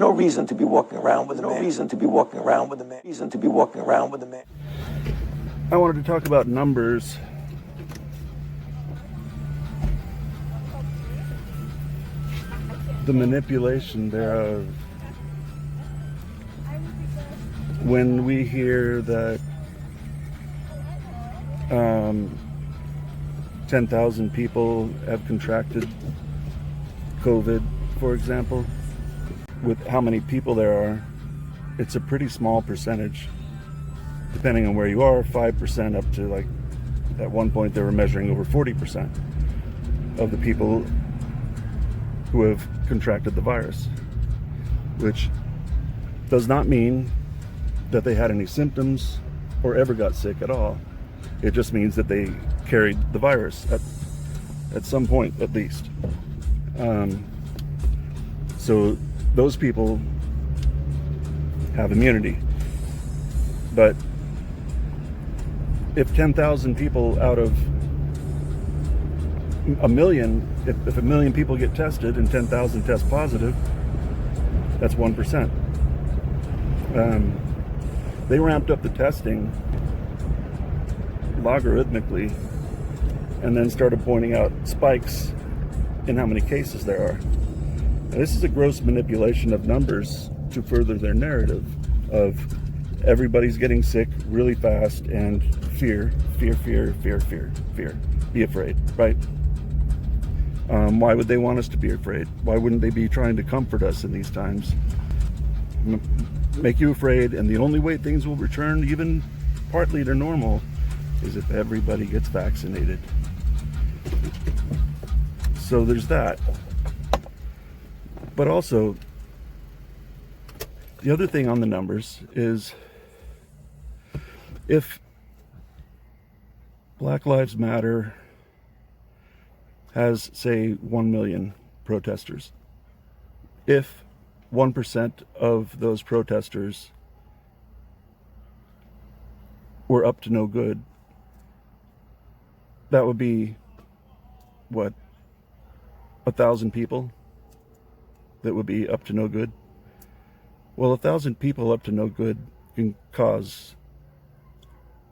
no reason to be walking around with a man. Reason to be walking around with a man. Reason to be walking around with a man. I wanted to talk about numbers. The manipulation thereof. When we hear that 10,000 people have contracted COVID, for example, with how many people there are, it's a pretty small percentage, depending on where you are, 5% up to, like, at one point they were measuring over 40% of the people who have contracted the virus, which does not mean that they had any symptoms or ever got sick at all. It just means that they carried the virus at some point, at least. So those people have immunity. But if 10,000 people out of a million, if a million people get tested and 10,000 test positive, that's 1%. They ramped up the testing logarithmically and then started pointing out spikes in how many cases there are. Now, this is a gross manipulation of numbers to further their narrative of everybody's getting sick really fast and fear. Be afraid, right? Why would they want us to be afraid? Why wouldn't they be trying to comfort us in these times? Make you afraid, and the only way things will return even partly to normal is if everybody gets vaccinated. So there's that. But also, the other thing on the numbers is, if Black Lives Matter has, say, 1 million protesters, if 1% of those protesters were up to no good, that would be, what, 1,000 people that would be up to no good? Well, 1,000 people up to no good can cause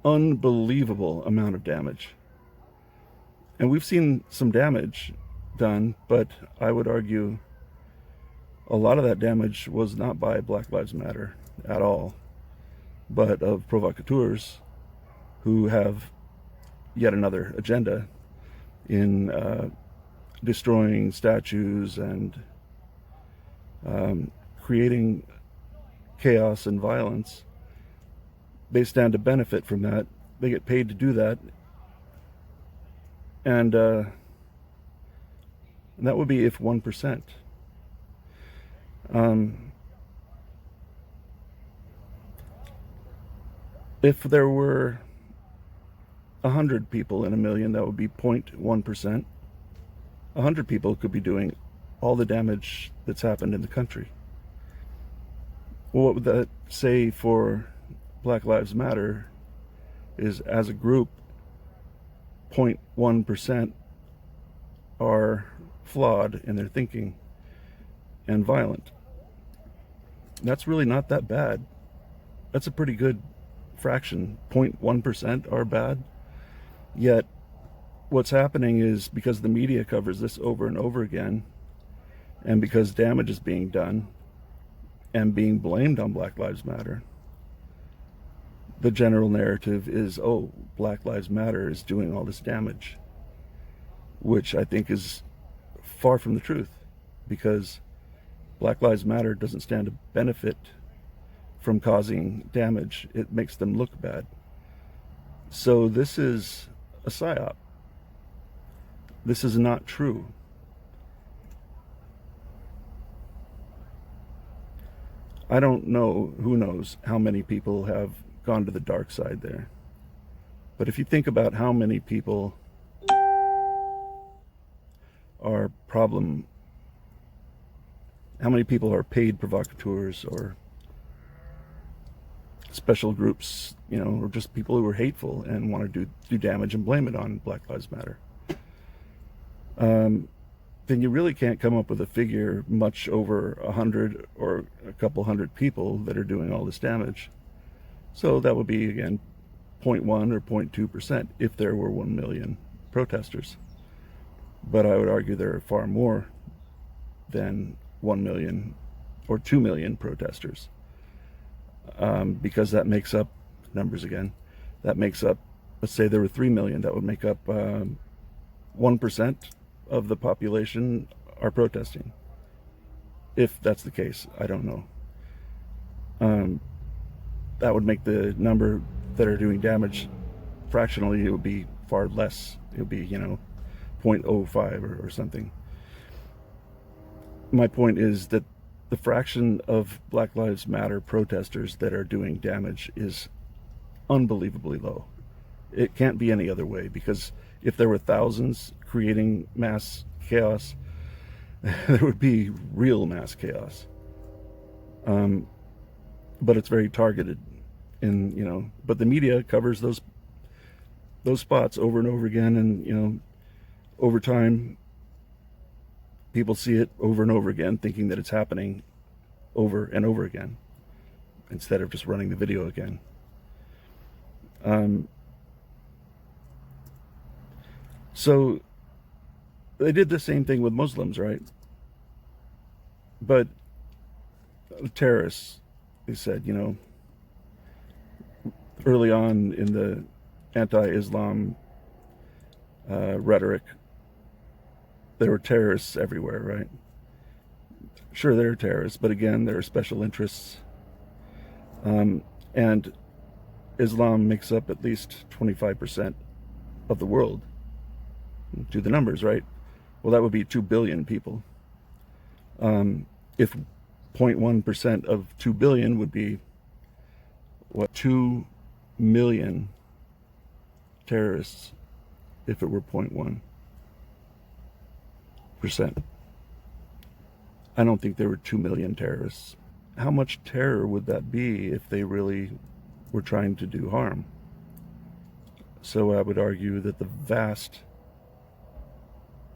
unbelievable amount of damage. And we've seen some damage done, but I would argue a lot of that damage was not by Black Lives Matter at all, but of provocateurs who have yet another agenda in destroying statues and creating chaos and violence. They stand to benefit from that. They get paid to do that. And that would be if 1%. If there were 100 people in a million, that would be 0.1%. 100 people could be doing all the damage that's happened in the country. Well, what would that say for Black Lives Matter is, as a group, 0.1% are flawed in their thinking and violent. That's really not that bad. That's a pretty good fraction. 0.1% are bad. Yet what's happening is, because the media covers this over and over again, and because damage is being done and being blamed on Black Lives Matter, the general narrative is, oh, Black Lives Matter is doing all this damage, which I think is far from the truth, because Black Lives Matter doesn't stand to benefit from causing damage. It makes them look bad. So this is a psyop. This is not true. I don't know, who knows how many people have gone to the dark side there. But if you think about how many people are how many people are paid provocateurs or special groups, or just people who are hateful and want to do damage and blame it on Black Lives Matter, then you really can't come up with a figure much over 100 or couple hundred people that are doing all this damage. So that would be, again, 0.1 or 0.2% if there were 1 million protesters. But I would argue there are far more than 1 million or 2 million protesters, because that makes up, numbers again, that makes up, let's say there were 3 million, that would make up 1% of the population are protesting. If that's the case, I don't know. That would make the number that are doing damage fractionally, it would be far less. It would be, 0.05 or something. My point is that the fraction of Black Lives Matter protesters that are doing damage is unbelievably low. It can't be any other way, because if there were thousands creating mass chaos, there would be real mass chaos. But it's very targeted, but the media covers those spots over and over again, and over time people see it over and over again, thinking that it's happening over and over again instead of just running the video again. So they did the same thing with Muslims, right? But terrorists, they said, early on in the anti-Islam rhetoric, there were terrorists everywhere, right? Sure, there are terrorists, but again, there are special interests. And Islam makes up at least 25% of the world. Do the numbers, right? Well, that would be 2 billion people. If 0.1% of 2 billion would be, 2 million terrorists if it were 0.1%. I don't think there were 2 million terrorists. How much terror would that be if they really were trying to do harm? So I would argue that the vast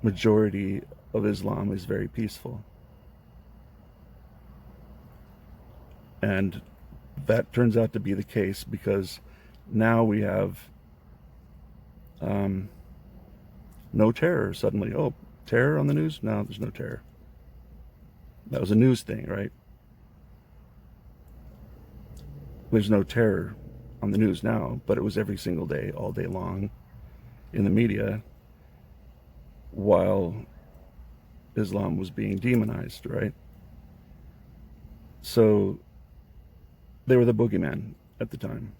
majority of Islam is very peaceful. And that turns out to be the case because now we have no terror suddenly. Oh, terror on the news? No, there's no terror. That was a news thing, right? There's no terror on the news now, but it was every single day, all day long in the media while Islam was being demonized, right? So they were the boogeyman at the time.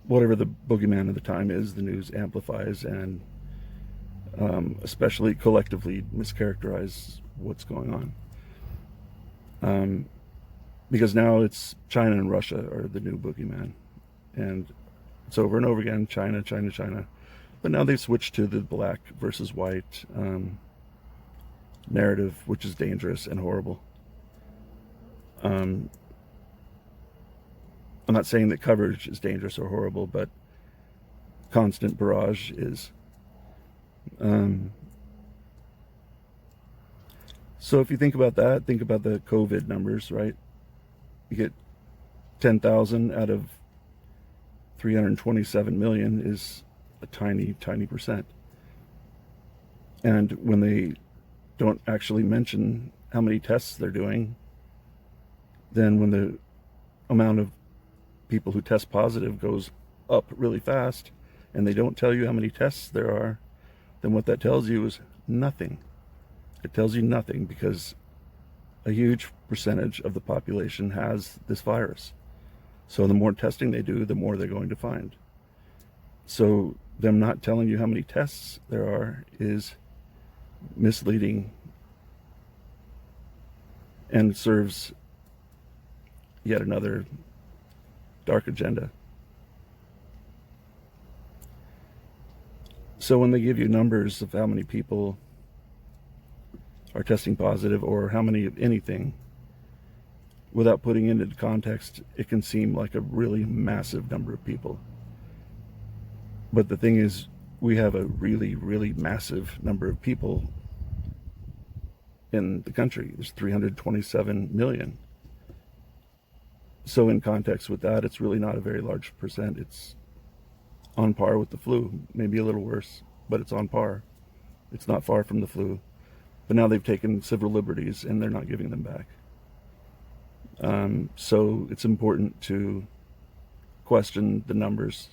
Whatever the boogeyman of the time is, the news amplifies and especially collectively mischaracterize what's going on. Because now it's China and Russia are the new boogeyman. And it's over and over again, China, China, China. But now they've switched to the black versus white narrative, which is dangerous and horrible. I'm not saying that coverage is dangerous or horrible, but constant barrage is. So if you think about that, think about the COVID numbers, right? You get 10,000 out of 327 million is a tiny, tiny percent. And when they don't actually mention how many tests they're doing, then when the amount of people who test positive goes up really fast and they don't tell you how many tests there are, then what that tells you is nothing. It tells you nothing because a huge percentage of the population has this virus. So the more testing they do, the more they're going to find. So them not telling you how many tests there are is misleading and serves yet another dark agenda. So when they give you numbers of how many people are testing positive or how many of anything, without putting it into context, it can seem like a really massive number of people. But the thing is, we have a really, really massive number of people in the country. There's 327 million. So in context with that, it's really not a very large percent. It's on par with the flu, maybe a little worse, but it's on par. It's not far from the flu. But now they've taken civil liberties and they're not giving them back. So it's important to question the numbers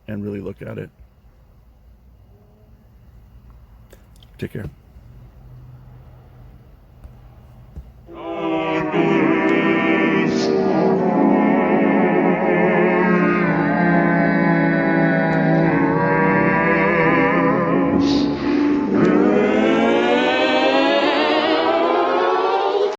and really look at it. Take care.